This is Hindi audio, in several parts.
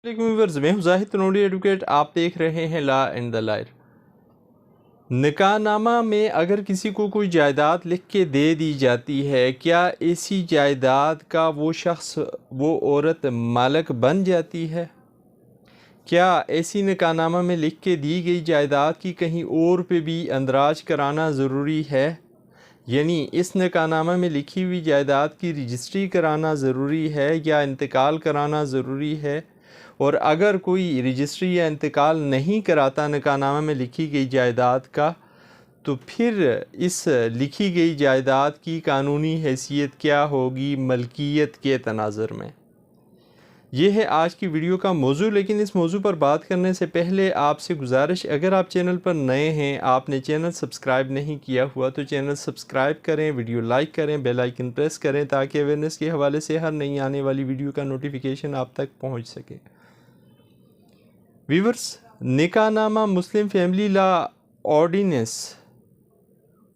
व्यूअर्स, मैं हूं जाहिद तनोड़ी एडवोकेट। आप देख रहे हैं लॉ एंड द लॉयर। निकाहनामा में अगर किसी को कोई जायदाद लिख के दे दी जाती है, क्या ऐसी जायदाद का वो शख्स, वो औरत मालिक बन जाती है? क्या ऐसी निकाहनामा में लिख के दी गई जायदाद की कहीं और पे भी अंदराज कराना ज़रूरी है? यानी इस निकाहनामा में लिखी हुई जायदाद की रजिस्ट्री कराना ज़रूरी है या इंतकाल कराना ज़रूरी है? और अगर कोई रजिस्ट्री या इंतकाल नहीं कराता निकाहनामा में लिखी गई जायदाद का, तो फिर इस लिखी गई जायदाद की कानूनी हैसियत क्या होगी मलकियत के तनाज़ुर में? ये है आज की वीडियो का मौजू। लेकिन इस मौजू पर बात करने से पहले आपसे गुजारिश, अगर आप चैनल पर नए हैं, आपने चैनल सब्सक्राइब नहीं किया हुआ तो चैनल सब्सक्राइब करें, वीडियो लाइक करें, बेल आइकन प्रेस करें ताकि अवेयरनेस के हवाले से हर नई आने वाली वीडियो का नोटिफिकेशन आप तक पहुंच सके। व्यूअर्स, निकाहनामा मुस्लिम फैमिली लॉ ऑर्डिनेंस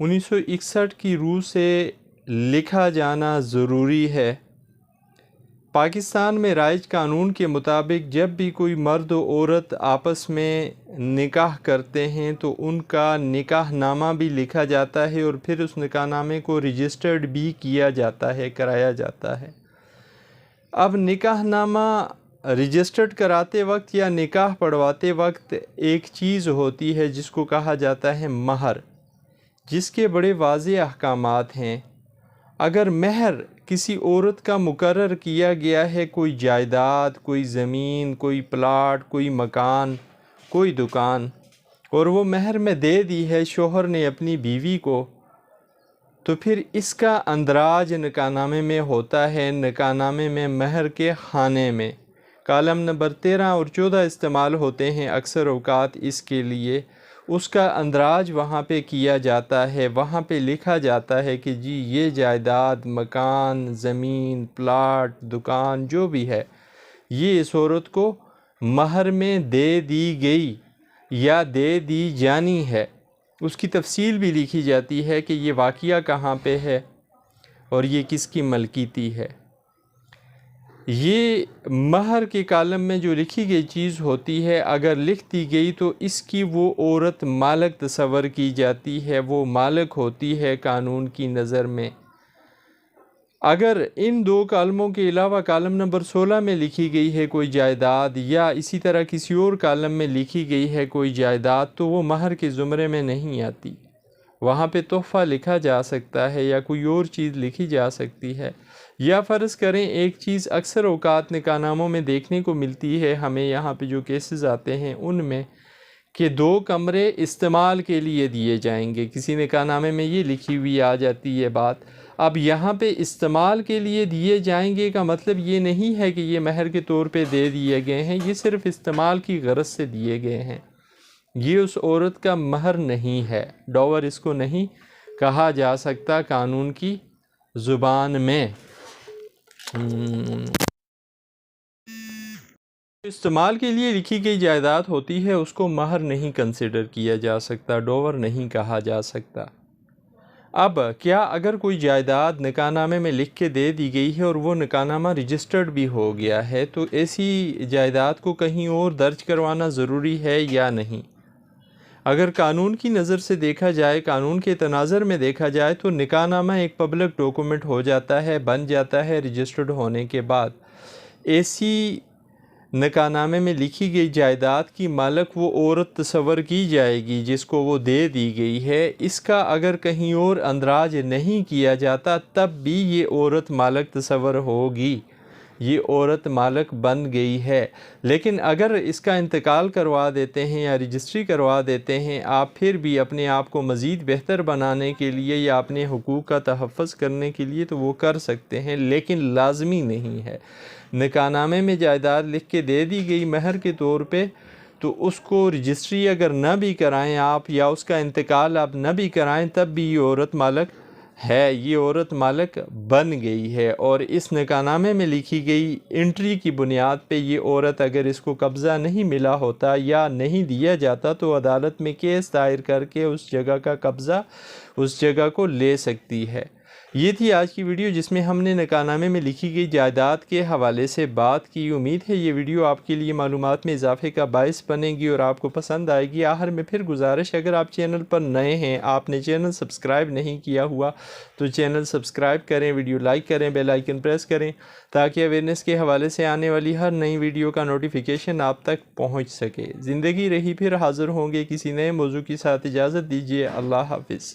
1961 की रूह से लिखा जाना ज़रूरी है। पाकिस्तान में राइज कानून के मुताबिक जब भी कोई मर्द और औरत आपस में निकाह करते हैं तो उनका निकाहनामा भी लिखा जाता है और फिर उस निकाहनामे को रजिस्टर्ड भी किया जाता है, कराया जाता है। अब निकाहनामा रजिस्टर्ड कराते वक्त या निकाह पढ़वाते वक्त एक चीज़ होती है जिसको कहा जाता है महर, जिसके बड़े वाज़ेह अहकामात हैं। अगर महर किसी औरत का मुकर्रर किया गया है, कोई जायदाद, कोई ज़मीन, कोई प्लाट, कोई मकान, कोई दुकान, और वो महर में दे दी है शोहर ने अपनी बीवी को, तो फिर इसका अंदराज निकाहनामे में होता है। निकाहनामे में महर के खाने में कालम नंबर 13 और 14 इस्तेमाल होते हैं अक्सर औकात इसके लिए। उसका अंदराज वहाँ पे किया जाता है, वहाँ पे लिखा जाता है कि जी ये जायदाद, मकान, ज़मीन, प्लाट, दुकान जो भी है, ये इस औरत को महर में दे दी गई या दे दी जानी है। उसकी तफसील भी लिखी जाती है कि ये वाक़या कहाँ पे है और ये किसकी मलकीती है। ये महर के कालम में जो लिखी गई चीज़ होती है, अगर लिख दी गई तो इसकी वो औरत मालिक तस्वर की जाती है, वो मालिक होती है कानून की नज़र में। अगर इन दो कालमों के अलावा कालम नंबर 16 में लिखी गई है कोई जायदाद या इसी तरह किसी और कालम में लिखी गई है कोई जायदाद, तो वो महर के ज़ुमरे में नहीं आती। वहाँ पे तोहफ़ा लिखा जा सकता है या कोई और चीज़ लिखी जा सकती है। या फ़र्ज़ करें एक चीज़ अक्सर औकात निकाहनामों में देखने को मिलती है, हमें यहाँ पे जो केसेस आते हैं उनमें, कि 2 कमरे इस्तेमाल के लिए दिए जाएंगे। किसी निकाहनामे में ये लिखी हुई आ जाती है बात। अब यहाँ पे इस्तेमाल के लिए दिए जाएंगे का मतलब ये नहीं है कि ये महर के तौर पे दे दिए गए हैं, ये सिर्फ़ इस्तेमाल की गरज से दिए गए हैं। ये उस औरत का महर नहीं है, डॉवर इसको नहीं कहा जा सकता कानून की ज़ुबान में। इस्तेमाल के लिए लिखी गई जायदाद होती है उसको महर नहीं कंसिडर किया जा सकता, डॉवर नहीं कहा जा सकता। अब क्या अगर कोई जायदाद निकाहनामे में लिख के दे दी गई है और वो निकाहनामा रजिस्टर्ड भी हो गया है, तो ऐसी जायदाद को कहीं और दर्ज करवाना ज़रूरी है या नहीं? अगर कानून की नज़र से देखा जाए, कानून के तनाज़र में देखा जाए, तो निकाहनामा एक पब्लिक डॉक्यूमेंट हो जाता है, बन जाता है रजिस्टर्ड होने के बाद। ऐसी निकाहनामे में लिखी गई जायदाद की मालिक वो औरत तस्वर की जाएगी जिसको वो दे दी गई है। इसका अगर कहीं और अंदराज नहीं किया जाता तब भी ये औरत मालिक तस्वर होगी, ये औरत मालिक बन गई है। लेकिन अगर इसका इंतकाल करवा देते हैं या रजिस्ट्री करवा देते हैं आप, फिर भी अपने आप को मज़ीद बेहतर बनाने के लिए या अपने हुकूक का तहफ़्फ़ुज़ करने के लिए तो वो कर सकते हैं, लेकिन लाजमी नहीं है। निकाहनामे में जायदाद लिख के दे दी गई महर के तौर पे, तो उसको रजिस्ट्री अगर न भी कराएं आप या उसका इंतकाल आप न भी कराएं, तब भी ये औरत मालिक है, ये औरत मालिक बन गई है। और इस निकाहनामे में लिखी गई एंट्री की बुनियाद पे ये औरत, अगर इसको कब्ज़ा नहीं मिला होता या नहीं दिया जाता, तो अदालत में केस दायर करके उस जगह का कब्ज़ा, उस जगह को ले सकती है। ये थी आज की वीडियो जिसमें हमने निकाहनामे में लिखी गई जायदाद के हवाले से बात की। उम्मीद है ये वीडियो आपके लिए मालूमात में इजाफे का बायस बनेगी और आपको पसंद आएगी। आखिर में फिर गुजारिश, अगर आप चैनल पर नए हैं, आपने चैनल सब्सक्राइब नहीं किया हुआ तो चैनल सब्सक्राइब करें, वीडियो लाइक करें, बेल आइकन प्रेस करें ताकि अवेयरनेस के हवाले से आने वाली हर नई वीडियो का नोटिफिकेशन आप तक पहुँच सके। ज़िंदगी रही फिर हाज़िर होंगे किसी नए मौजू के साथ। इजाज़त दीजिए। अल्लाह हाफिज़।